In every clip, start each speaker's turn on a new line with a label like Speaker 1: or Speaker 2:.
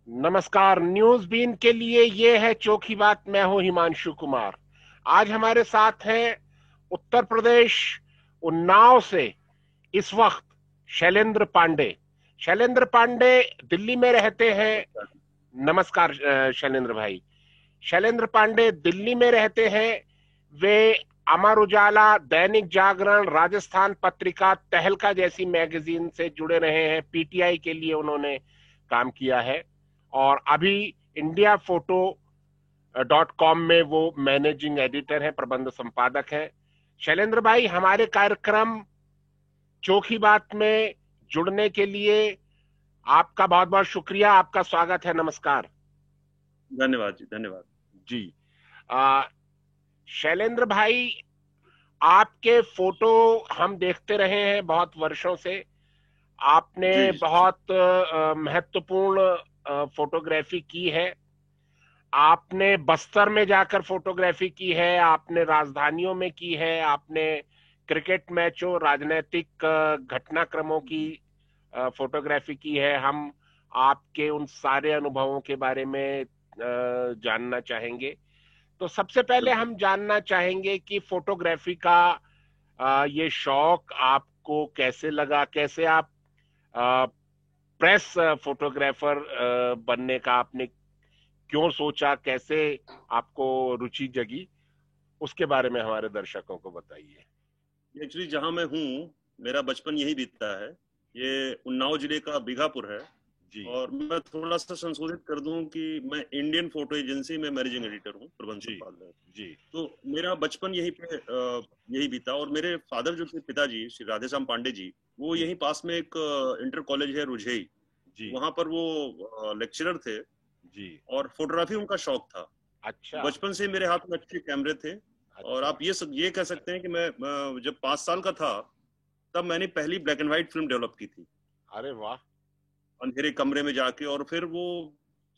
Speaker 1: नमस्कार। News been के लिए ये है चोखी बात। मैं हूं हिमांशु कुमार। आज हमारे साथ हैं उत्तर प्रदेश उन्नाव से इस वक्त शैलेंद्र पांडे। शैलेंद्र पांडे दिल्ली में रहते हैं। नमस्कार शैलेंद्र भाई। शैलेंद्र पांडे दिल्ली में रहते हैं। वे अमर उजाला, दैनिक जागरण, राजस्थान पत्रिका, तहलका जैसी मैगजीन से जुड़े रहे हैं। पीटीआई के लिए उन्होंने काम किया है और अभी इंडिया फोटो .com में वो मैनेजिंग एडिटर है, प्रबंध संपादक है। शैलेंद्र भाई, हमारे कार्यक्रम चोखी बात में जुड़ने के लिए आपका बहुत बहुत शुक्रिया। आपका स्वागत है। नमस्कार
Speaker 2: धन्यवाद जी, धन्यवाद
Speaker 1: जी। आ, शैलेंद्र भाई, आपके फोटो हम देखते रहे हैं बहुत वर्षों से। आपने
Speaker 2: जी।
Speaker 1: बहुत महत्वपूर्ण फोटोग्राफी की है। आपने बस्तर में जाकर फोटोग्राफी की है, आपने राजधानियों में की है, आपने क्रिकेट मैचों, राजनीतिक घटनाक्रमों की फोटोग्राफी की है। हम आपके उन सारे अनुभवों के बारे में जानना चाहेंगे। तो सबसे पहले
Speaker 2: बिल्कुल।
Speaker 1: हम जानना चाहेंगे कि फोटोग्राफी का ये शौक आपको कैसे लगा, कैसे आप प्रेस फोटोग्राफर बनने का आपने क्यों सोचा, कैसे आपको रुचि जगी, उसके बारे में हमारे दर्शकों को बताइए।
Speaker 2: एक्चुअली जहां मैं हूँ, मेरा बचपन यही बीतता है। ये उन्नाव जिले का बीघापुर है।
Speaker 1: जी
Speaker 2: और मैं थोड़ा सा संशोधित कर दूं कि मैं इंडियन फोटो एजेंसी में मैनेजिंग एडिटर हूँ, प्रबंध
Speaker 1: जी
Speaker 2: संपादक।
Speaker 1: जी
Speaker 2: तो मेरा बचपन यही पे यही बीता। और मेरे फादर जो थे, पिताजी श्री राधेश्याम पांडे जी, वो
Speaker 1: जी
Speaker 2: यहीं पास में एक इंटर कॉलेज है रुझेई,
Speaker 1: जी
Speaker 2: वहां पर वो लेक्चरर थे।
Speaker 1: जी।
Speaker 2: और फोटोग्राफी उनका शौक था। तो
Speaker 1: अच्छा
Speaker 2: बचपन से मेरे हाथ में अच्छे कैमरे थे। और
Speaker 1: अच्छा।
Speaker 2: आप ये कह सकते हैं कि मैं जब 5 साल का था, तब मैंने पहली black and white film develop की थी,
Speaker 1: अरे वाह।
Speaker 2: अंधेरे कमरे में जाके। और फिर वो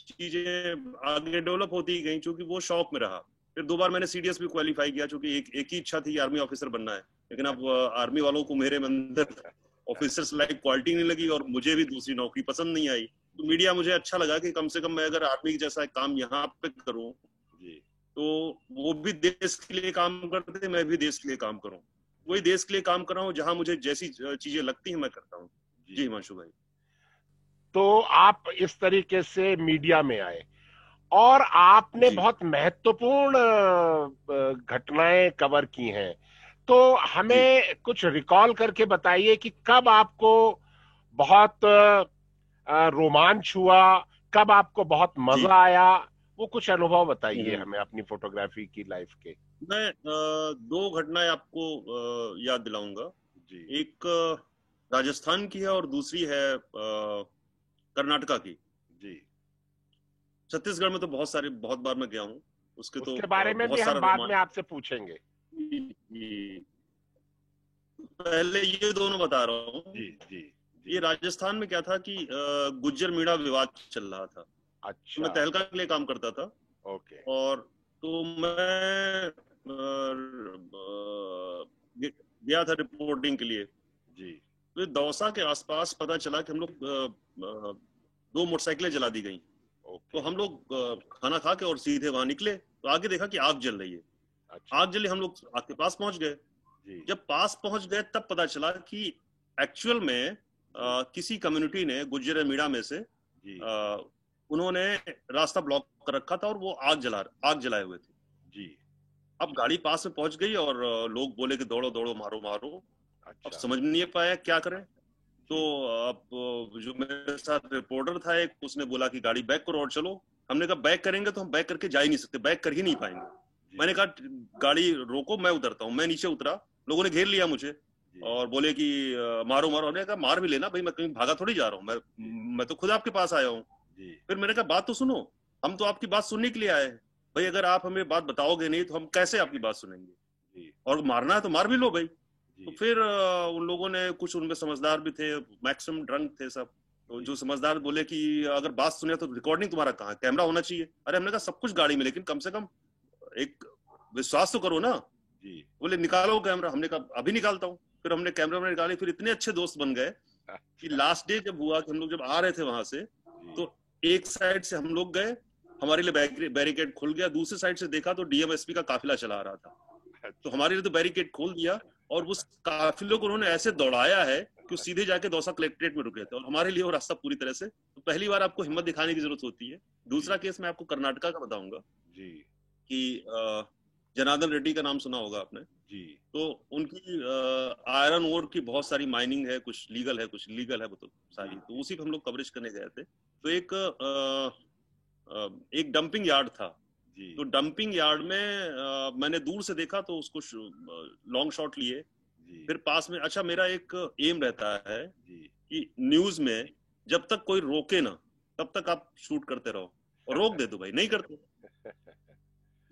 Speaker 2: चीजें आगे डेवलप होती गई, क्योंकि वो शौक में रहा। फिर 2 बार मैंने सीडीएस भी क्वालिफाई किया, क्योंकि एक ही इच्छा थी, आर्मी ऑफिसर बनना है। लेकिन अब
Speaker 1: अच्छा
Speaker 2: आर्मी वालों को मेरे अंदर ऑफिसर्स लाइक क्वालिटी नहीं लगी, और मुझे भी दूसरी नौकरी पसंद नहीं आई। तो
Speaker 1: जी
Speaker 2: मीडिया मुझे अच्छा लगा कि कम से कम मैं अगर आर्मी जैसा काम यहाँ पे करूँ,
Speaker 1: जी
Speaker 2: तो वो भी देश के लिए काम करते थे, मैं भी देश के लिए काम करूं। वही
Speaker 1: जी
Speaker 2: देश के लिए काम कर रहा हूँ, जहां मुझे जैसी चीजें लगती हैं मैं करता हूँ। जी
Speaker 1: जी।
Speaker 2: हिमांशु भाई।
Speaker 1: तो आप इस तरीके से मीडिया में आए और आपने
Speaker 2: जी
Speaker 1: बहुत महत्वपूर्ण घटनाएं कवर की हैं। तो
Speaker 2: जी
Speaker 1: हमें कुछ रिकॉल करके बताइए कि कब आपको बहुत रोमांच हुआ, कब आपको बहुत
Speaker 2: जी।
Speaker 1: मजा आया। वो कुछ अनुभव बताइए
Speaker 2: हम्म।
Speaker 1: हमें अपनी फोटोग्राफी की लाइफ के।
Speaker 2: मैं 2 घटनाएं आपको याद दिलाऊंगा।
Speaker 1: जी
Speaker 2: एक राजस्थान की है, और दूसरी है कर्नाटका की।
Speaker 1: जी।
Speaker 2: छत्तीसगढ़ में तो बहुत बार मैं गया हूँ। उसके तो
Speaker 1: उसके बारे में भी
Speaker 2: बहुत
Speaker 1: हम
Speaker 2: सारा
Speaker 1: बाद में
Speaker 2: रोमांच।
Speaker 1: आपसे पूछेंगे।
Speaker 2: जी। पहले ये दोनों बता रहा हूँ।
Speaker 1: जी जी जी।
Speaker 2: ये राजस्थान में क्या था कि गुज्जर मीणा विवाद चल रहा था। तो
Speaker 1: अच्छा।
Speaker 2: मैं तहलका के लिए काम करता था।
Speaker 1: ओके।
Speaker 2: और तो मैं गया था रिपोर्टिंग के लिए।
Speaker 1: जी।
Speaker 2: तो दौसा के आसपास पता चला कि हम लोग 2 मोटरसाइकिलें जला दी गई। तो
Speaker 1: ओके।
Speaker 2: हम लोग खाना खा के और सीधे वहां निकले, तो आगे देखा कि आग जल रही है।
Speaker 1: अच्छा।
Speaker 2: आग जली, हम लोग आग के पास पहुंच गए।
Speaker 1: जी
Speaker 2: जब पास पहुंच गए, तब पता चला कि एक्चुअल में
Speaker 1: जी
Speaker 2: किसी कम्युनिटी ने, गुज्जर मीणा में से,
Speaker 1: जी
Speaker 2: उन्होंने रास्ता ब्लॉक कर रखा था, और वो आग जलाए हुए थे।
Speaker 1: जी।
Speaker 2: अब गाड़ी पास में पहुंच गई, और लोग बोले कि दौड़ो दौड़ो, मारो मारो। अब
Speaker 1: अच्छा।
Speaker 2: समझ नहीं पाया क्या करें। तो
Speaker 1: जी
Speaker 2: अब जो मेरे साथ रिपोर्टर था एक, उसने बोला कि गाड़ी बैक करो और चलो। हमने कहा बैक करेंगे तो हम बैक करके जा ही नहीं सकते, बैक कर ही नहीं पाएंगे।
Speaker 1: जी
Speaker 2: मैंने कहा गाड़ी रोको, मैं उतरता हूँ। मैं नीचे उतरा, लोगों ने घेर लिया मुझे
Speaker 1: जी
Speaker 2: और बोले कि मारो मारो। हमने कहा मार भी लेना भाई, मैं कहीं भागा थोड़ी जा रहा हूँ,
Speaker 1: जी
Speaker 2: मैं तो खुद आपके पास आया हूँ।
Speaker 1: जी
Speaker 2: फिर मैंने कहा बात तो सुनो, हम तो आपकी बात सुनने के लिए आए हैं भाई। अगर आप हमें बात बताओगे नहीं, तो हम कैसे आपकी बात सुनेंगे?
Speaker 1: जी
Speaker 2: और मारना है तो मार भी लो भाई। तो
Speaker 1: जी
Speaker 2: फिर उन लोगों ने, कुछ उनमें समझदार भी थे, मैक्सिमम ड्रंक थे सब। तो
Speaker 1: जी
Speaker 2: जो समझदार बोले कि अगर बात सुने तो रिकॉर्डिंग तुम्हारा कहाँ है, कैमरा होना चाहिए। अरे हमने कहा सब कुछ गाड़ी में, लेकिन कम से कम एक विश्वास तो करो ना।
Speaker 1: जी।
Speaker 2: बोले निकालो कैमरा। हमने कहा अभी निकालता हूँ। फिर हमने कैमरा निकाले। फिर इतने अच्छे दोस्त बन गए कि
Speaker 1: अच्छा।
Speaker 2: लास्ट डे जब हुआ, कि हम लोग जब आ रहे थे वहां से,
Speaker 1: जी
Speaker 2: तो एक साइड से हम लोग गए, हमारे लिए बैरिकेड खुल गया, दूसरी साइड से देखा तो डीएमएसपी का काफिला चला आ रहा था। तो हमारे लिए तो बैरिकेड खोल दिया और उस काफिले को उन्होंने ऐसे दौड़ाया है कि सीधे जाके दौसा कलेक्ट्रेट में रुके थे और हमारे लिए वो रास्ता पूरी तरह से, तो पहली बार आपको हिम्मत दिखाने की जरूरत होती है। दूसरा केस मैं आपको कर्नाटका का बताऊंगा
Speaker 1: जी
Speaker 2: कि जनार्दन रेड्डी का नाम सुना होगा आपने
Speaker 1: जी।
Speaker 2: तो उनकी आयरन ओर की बहुत सारी माइनिंग है, कुछ लीगल है कुछ इलीगल है, वो तो सारी, तो उसी को हम लोग कवरेज करने गए थे। तो एक डंपिंग यार्ड था
Speaker 1: जी
Speaker 2: तो डंपिंग यार्ड में मैंने दूर से देखा तो उसको लॉन्ग शॉट लिए,
Speaker 1: जी
Speaker 2: फिर पास में। अच्छा, मेरा एक एम रहता है
Speaker 1: जी
Speaker 2: कि न्यूज में जब तक कोई रोके ना तब तक आप शूट करते रहो, और रोक दे दो भाई, नहीं करते।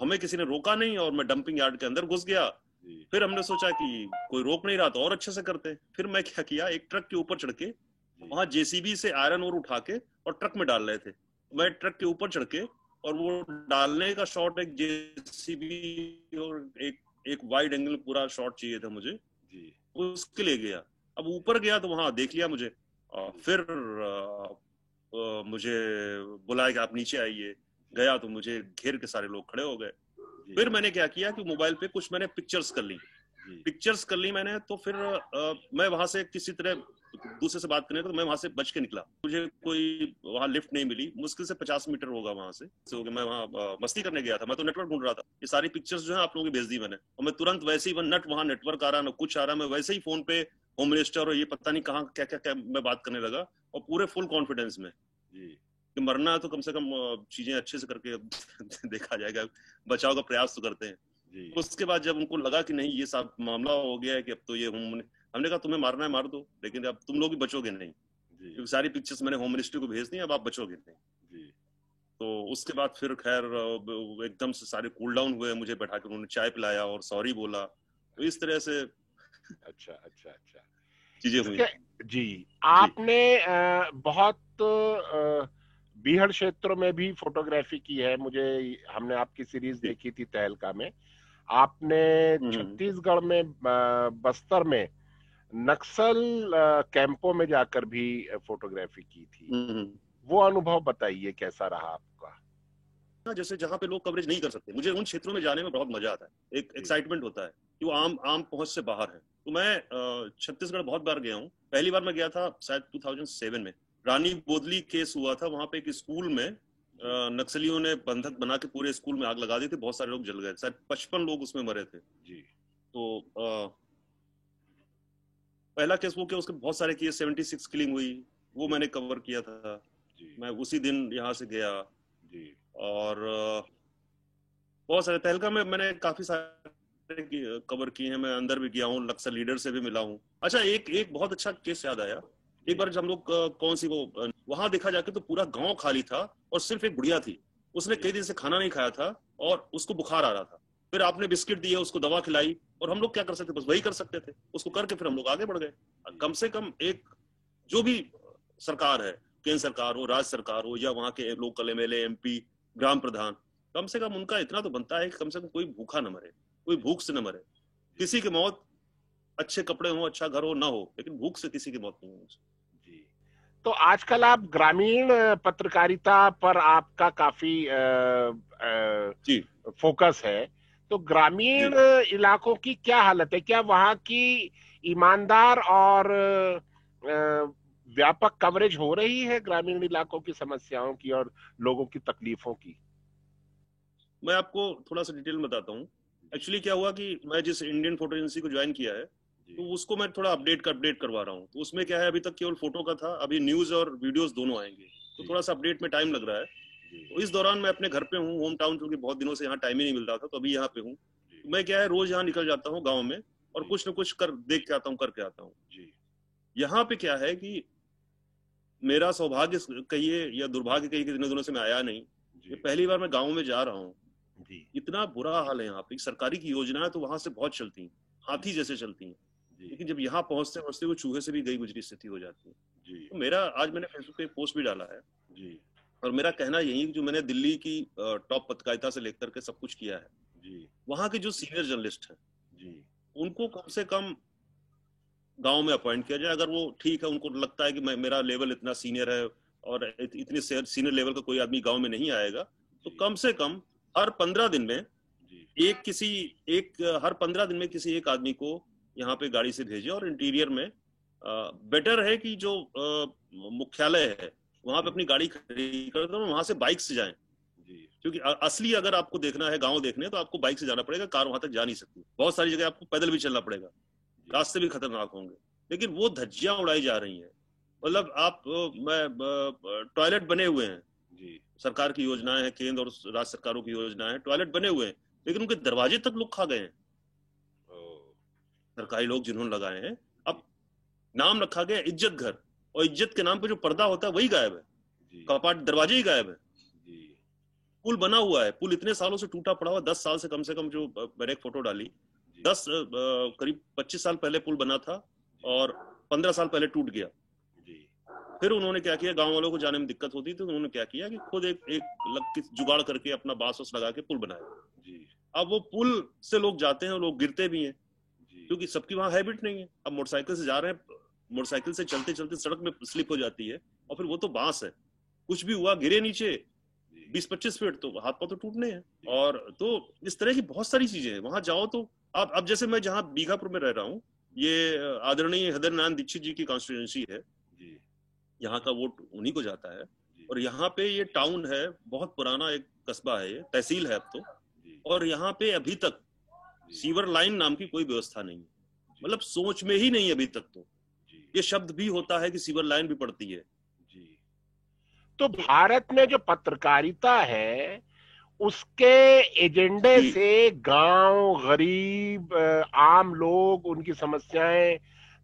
Speaker 2: हमें किसी ने रोका नहीं और मैं डंपिंग यार्ड के अंदर घुस गया।
Speaker 1: जी
Speaker 2: फिर हमने सोचा कि कोई रोक नहीं रहा तो और अच्छे से करते। फिर मैं क्या किया, एक ट्रक के ऊपर चढ़ के वहां जेसीबी से आयरन ओर उठा के और ट्रक में डाल रहे थे। मैं ट्रक के ऊपर चढ़ के और वो डालने का शॉट, एक जेसीबी और एक वाइड एंगल पूरा शॉट चाहिए था मुझे,
Speaker 1: जी
Speaker 2: उसके लिए गया। अब ऊपर गया तो वहां देख लिया मुझे, फिर मुझे बुलाया कि आप नीचे आइए। गया तो मुझे घेर के सारे लोग खड़े हो गए। फिर मैंने क्या किया कि मोबाइल पे कुछ मैंने पिक्चर्स कर ली मैंने। तो फिर मैं वहां से किसी तरह दूसरे से बात करने तो मैं वहां से बच के निकला। मुझे कोई वहां लिफ्ट नहीं मिली, मुश्किल से 50 मीटर होगा वहां से। तो मैं वहां मस्ती करने गया था, मैं तो नेटवर्क ढूंढ रहा था। ये सारी पिक्चर्स जो है आप लोगों की भेज दी मैंने, और मैं तुरंत वैसे ही वहां नेटवर्क आ रहा ना कुछ आ रहा, मैं वैसे ही फोन पे होम मिनिस्टर और ये पता नहीं कहाँ क्या क्या क्या मैं बात करने लगा, और पूरे फुल कॉन्फिडेंस में कि मरना है तो कम से कम चीजें अच्छे से करके देखा जाएगा, बचाव का प्रयास तो करते हैं। उसके बाद जब उनको लगा कि नहीं ये सब मामला हो गया है कि अब तो ये हमने कहा तुम्हें मारना है मार दो, लेकिन अब तुम लोग भी बचोगे नहीं, क्योंकि सारी पिक्चर्स मैंने होम मिनिस्ट्री को भेज दी, अब आप बचोगे नहीं। तो उसके बाद फिर खैर एकदम से सारे कूल डाउन हुए, मुझे बैठा के उन्होंने चाय पिलाया और सॉरी बोला, तो इस तरह से
Speaker 1: अच्छा
Speaker 2: चीजें हुई।
Speaker 1: जी, आपने बहुत बीहड़ क्षेत्रों में भी फोटोग्राफी की है। हमने आपकी सीरीज देखी थी तहलका में। आपने छत्तीसगढ़ में बस्तर में नक्सल कैंपों में जाकर भी फोटोग्राफी की थी। वो अनुभव बताइए, कैसा रहा आपका?
Speaker 2: जैसे जहाँ पे लोग कवरेज नहीं कर सकते, मुझे उन क्षेत्रों में जाने में बहुत मजा आता है, एक एक्साइटमेंट होता है कि वो आम पहुंच से बाहर है। तो मैं छत्तीसगढ़ बहुत बार गया हूँ। पहली बार मैं गया था शायद 2007 में, रानी बोदली केस हुआ था वहां पे एक स्कूल में, नक्सलियों ने बंधक बना के पूरे स्कूल में आग लगा दी थी, बहुत सारे लोग जल गए, शायद 55 लोग उसमें मरे थे। तो पहला केस वो किया, उसके बहुत सारे केस, 76 किलिंग हुई, वो मैंने कवर किया था। मैं उसी दिन यहाँ से गया। और बहुत सारे तहलका में मैंने काफी सारे कवर किए हैं, मैं अंदर भी गया हूँ, नक्सल लीडर से भी मिला हूँ। अच्छा, एक बहुत अच्छा केस याद आया। एक बार जब हम लोग कौन सी वो वहां देखा जाके तो पूरा गांव खाली था और सिर्फ एक बुढ़िया थी, उसने कई दिन से खाना नहीं खाया था और उसको बुखार आ रहा था। फिर आपने बिस्किट दिए, उसको दवा खिलाई, और हम लोग क्या कर सकते, बस वही कर सकते थे, उसको करके फिर हम लोग आगे बढ़ गए। कम से कम एक जो भी सरकार है, केंद्र सरकार हो, राज्य सरकार हो, या वहां के लोकल एमएलए एमपी ग्राम प्रधान, कम से कम उनका इतना तो बनता है कि कम से कम कोई भूखा न मरे, कोई भूख से न मरे। किसी की मौत, अच्छे कपड़े हो, अच्छा घर हो ना हो, लेकिन भूख से किसी की मौत नहीं हो।
Speaker 1: जी, तो आजकल आप ग्रामीण पत्रकारिता पर आपका काफी फोकस है, तो ग्रामीण इलाकों की क्या हालत है? क्या वहां की ईमानदार और व्यापक कवरेज हो रही है ग्रामीण इलाकों की समस्याओं की और लोगों की तकलीफों की?
Speaker 2: मैं आपको थोड़ा सा डिटेल में बताता हूँ। एक्चुअली क्या हुआ कि मैं जिस इंडियन फोटो एजेंसी को ज्वाइन किया है, तो उसको मैं थोड़ा अपडेट करवा रहा हूँ। तो उसमें क्या है, अभी तक केवल फोटो का था, अभी न्यूज और वीडियोस दोनों आएंगे, तो थोड़ा सा अपडेट में टाइम लग रहा है। तो इस दौरान मैं अपने घर पे हूँ, होम टाउन, क्योंकि बहुत दिनों से यहाँ टाइम ही नहीं मिल रहा था, तो अभी यहाँ पे हूँ। तो मैं क्या है, रोज यहाँ निकल जाता हूँ गाँव में, और कुछ न कुछ देख के आता हूँ, करके आता हूँ। यहाँ पे क्या है कि मेरा सौभाग्य कहिए या दुर्भाग्य कहिए, दिनों दिनों से मैं आया नहीं। पहली बार मैं गाँव में जा रहा हूँ। इतना बुरा हाल है यहाँ पे, सरकारी की योजनाएं तो वहां से बहुत चलती हैं, हाथी जैसे चलती हैं, लेकिन जब यहाँ पहुंचते पहुंचते वो चूहे से भी गई गुजरी स्थिति हो जाती है। तो मेरा आज मैंने फेसबुक पे पोस्ट भी डाला है, और मेरा कहना यही है कि जो मैंने दिल्ली की टॉप पत्रकारिता से लेकर के सब कुछ किया है, वहां के जो सीनियर जर्नलिस्ट हैं उनको कम से कम गाँव में अपॉइंट किया जाए। अगर वो ठीक है, उनको लगता है कि मेरा लेवल इतना सीनियर है और इतने सीनियर लेवल का कोई आदमी गांव में नहीं आएगा, तो कम से कम हर 15 दिन में हर 15 दिन में किसी एक आदमी को यहाँ पे गाड़ी से भेजे, और इंटीरियर में बेटर है कि जो मुख्यालय है वहां पे अपनी गाड़ी खड़ी कर दो, वहां से बाइक से जाएं, क्योंकि असली अगर आपको देखना है गांव देखने तो आपको बाइक से जाना पड़ेगा, कार वहां तक जा नहीं सकती, बहुत सारी जगह आपको पैदल भी चलना पड़ेगा, रास्ते भी खतरनाक होंगे, लेकिन वो धज्जियां उड़ाई जा रही हैं। मतलब आप टॉयलेट बने हुए हैं जी, सरकार की योजनाएं हैं, केंद्र और राज्य सरकारों की योजनाएं हैं, टॉयलेट बने हुए हैं, लेकिन उनके दरवाजे तक लोग खा गए हैं, सरकारी लोग जिन्होंने लगाए हैं। अब नाम रखा गया इज्जत घर, और इज्जत के नाम पे जो पर्दा होता है वही गायब है, कपाट दरवाजे ही गायब है। पुल बना हुआ है, पुल इतने सालों से टूटा पड़ा हुआ, 10 साल से कम, जो मैंने एक फोटो डाली, 10 करीब 25 साल पहले पुल बना था और 15 साल पहले टूट गया। फिर उन्होंने क्या किया, गांव वालों को जाने में दिक्कत होती, तो उन्होंने क्या किया कि खुद एक जुगाड़ करके अपना बांस लगा के पुल बनाया। अब वो पुल से लोग जाते हैं और लोग गिरते भी हैं, क्योंकि सबकी वहां हैबिट नहीं है। अब मोटरसाइकिल से जा रहे हैं, मोटरसाइकिल से चलते चलते सड़क में स्लिप हो जाती है, और फिर वो तो बांस है, कुछ भी हुआ गिरे नीचे 20-25 फीट तो हाथ पांव तो टूटने हैं। और तो इस तरह की बहुत सारी चीजें हैं, वहां जाओ तो आप, अब जैसे मैं जहाँ बीघापुर में रह रहा हूँ, ये आदरणीय हृदय नारायण दीक्षित जी की कॉन्स्टिट्यूएंसी है, यहाँ का वोट उन्हीं को जाता है, और यहाँ पे ये टाउन है, बहुत पुराना एक कस्बा है, ये तहसील है अब तो, और यहाँ पे अभी तक सीवर लाइन नाम की कोई व्यवस्था नहीं है, मतलब सोच में ही नहीं अभी तक। तो ये शब्द भी होता है कि सीवर लाइन भी पड़ती है।
Speaker 1: तो भारत में जो पत्रकारिता है उसके एजेंडे से गांव, गरीब, आम लोग, उनकी समस्याएं,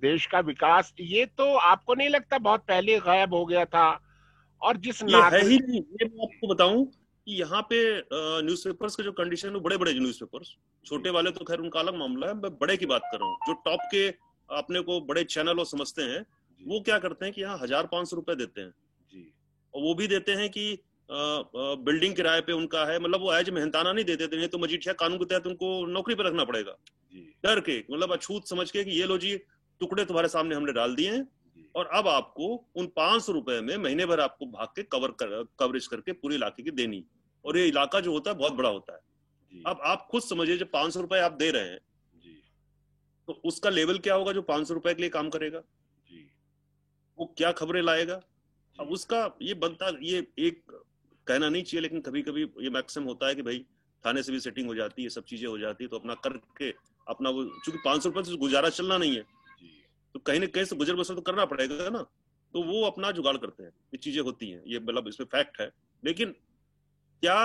Speaker 1: देश का विकास, ये तो आपको नहीं लगता बहुत पहले गायब हो गया था? और जिस
Speaker 2: ये है ही नहीं। ये मैं आपको बताऊं कि यहाँ पे न्यूज़पेपर्स के जो कंडीशन है, बड़े बड़े न्यूज़पेपर्स, छोटे वाले तो खैर उनका अलग मामला है, मैं बड़े की बात कर रहा हूँ, जो टॉप के अपने को बड़े चैनल समझते हैं, वो क्या करते हैं कि यहाँ 1,000-500 रुपए देते हैं, और वो भी देते हैं कि बिल्डिंग किराए पे उनका है, मतलब वो एज मेहनताना नहीं देते थे, तो मजीठिया कानून के तहत उनको नौकरी पे रखना पड़ेगा डर के, मतलब अछूत समझ के कि ये लो जी टुकड़े तुम्हारे सामने हमने डाल दिए हैं, और अब आपको उन 500 रुपए में महीने भर आपको भाग के कवरेज करके पूरे इलाके की देनी, और ये इलाका जो होता है बहुत बड़ा होता है। अब आप खुद समझिए, जब 500 रुपए आप दे रहे हैं तो उसका लेवल क्या होगा जो 500 रुपए के लिए काम करेगा, वो क्या खबरें लाएगा। अब उसका ये बनता, ये एक कहना नहीं चाहिए, लेकिन कभी कभी ये मैक्सिमम होता है कि भाई थाने से भी सेटिंग हो जाती है, सब चीजें हो जाती है, तो अपना करके अपना वो, चूंकि 500 रुपए से गुजारा चलना नहीं है, तो कहीं ना कहीं से गुजर बसर तो करना पड़ेगा ना, तो वो अपना जुगाड़ करते हैं, ये चीजें होती हैं, ये मतलब इसमें फैक्ट है। लेकिन क्या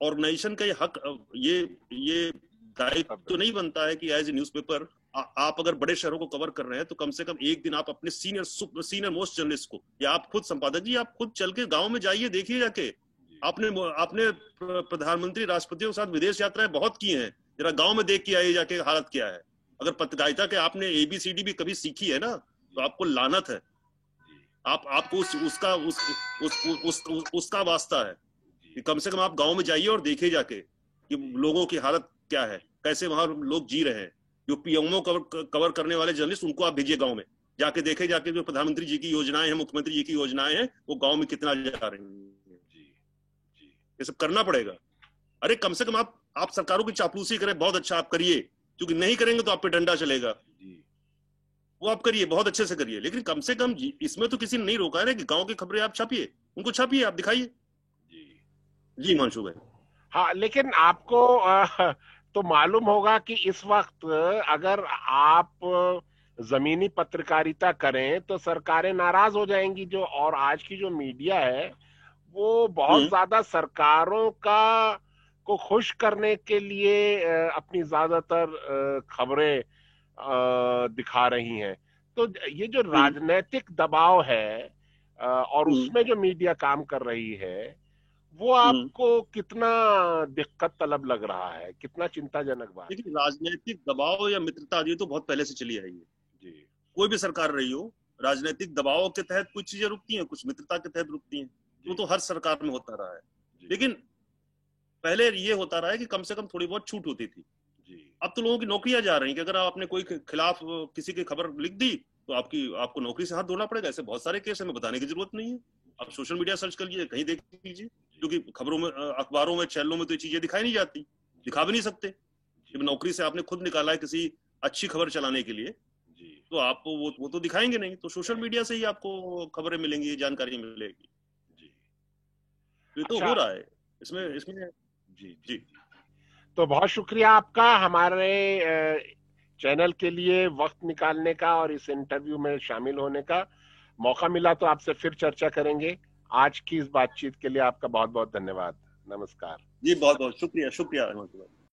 Speaker 2: ऑर्गेनाइजेशन का ये हक, ये दायित्व तो नहीं बनता है कि एज ए न्यूज़पेपर आप अगर बड़े शहरों को कवर कर रहे हैं तो कम से कम एक दिन आप अपने सीनियर मोस्ट जर्नलिस्ट को, या आप खुद संपादक जी, आप खुद चल के गांव में जाइए, देखिए जाके, आपने प्रधानमंत्री राष्ट्रपतियों के साथ विदेश यात्राएं बहुत की हैं, जरा गांव में देख के आइए जाके हालत क्या है। अगर पत्रकारिता के आपने ABCD भी कभी सीखी है ना, तो आपको लानत है, आपको उसका वास्ता है कि कम से कम आप गांव में जाइए और देखिए जाके कि लोगों की हालत क्या है, कैसे वहां लोग जी रहे हैं। जो PMO कवर करने वाले जर्नलिस्ट, उनको आप भेजिए गांव में, जाके देखे जाके जो प्रधानमंत्री जी की योजनाएं हैं, मुख्यमंत्री जी की योजनाएं हैं, वो गांव में कितना जा रही हैं। ये सब करना पड़ेगा। अरे कम से कम आप सरकारों की चापलूसी करें, बहुत अच्छा आप करिए, क्योंकि नहीं करेंगे तो आप पे डंडा चलेगा, वो आप करिए, बहुत अच्छे से करिए, लेकिन कम से कम इसमें तो किसी ने नहीं रोका है ना कि गांव की खबरें आप छापिए, उनको छापिए, आप दिखाइए। जी हिमांशु भाई।
Speaker 1: हाँ, लेकिन आपको तो मालूम होगा कि इस वक्त अगर आप जमीनी पत्रकारिता करें तो सरकारें नाराज हो जाएंगी, जो, और आज की जो मीडिया है वो बहुत ज्यादा सरकारों को खुश करने के लिए अपनी ज्यादातर खबरें दिखा रही हैं। तो ये जो राजनीतिक दबाव है और उसमें जो मीडिया काम कर रही है, वो आपको कितना दिक्कत तलब लग रहा है, कितना चिंताजनक बात?
Speaker 2: देखिए, राजनीतिक दबाव या मित्रता ये तो बहुत पहले से चली आई है, कोई भी सरकार रही हो, राजनीतिक दबाव के तहत कुछ चीजें रुकती हैं, कुछ मित्रता के तहत रुकती हैं, वो तो हर सरकार में होता रहा है। लेकिन पहले ये होता रहा है कि कम से कम थोड़ी बहुत छूट होती थी। अब तो लोगों की नौकरियां जा रही हैं कि अगर आपने कोई खिलाफ किसी की खबर लिख दी तो आपको नौकरी से हाथ धोना पड़ेगा। ऐसे बहुत सारे केस हमें बताने की जरूरत नहीं है। आप सोशल मीडिया सर्च कर लीजिए, कहीं देख लीजिए, क्योंकि खबरों में, अखबारों में, चैनलों में तो ये चीजें दिखाई नहीं जाती, दिखा भी नहीं सकते। जब नौकरी से आपने खुद निकाला है किसी अच्छी खबर चलाने के लिए, तो आपको वो तो दिखाएंगे नहीं, तो सोशल मीडिया से ही आपको खबरें मिलेंगी, जानकारी मिलेगी। ये तो हो रहा है इसमें इसमें जी।
Speaker 1: तो बहुत शुक्रिया आपका हमारे चैनल के लिए वक्त निकालने का और इस इंटरव्यू में शामिल होने का। मौका मिला तो आपसे फिर चर्चा करेंगे। आज की इस बातचीत के लिए आपका बहुत बहुत धन्यवाद। नमस्कार
Speaker 2: जी, बहुत बहुत शुक्रिया।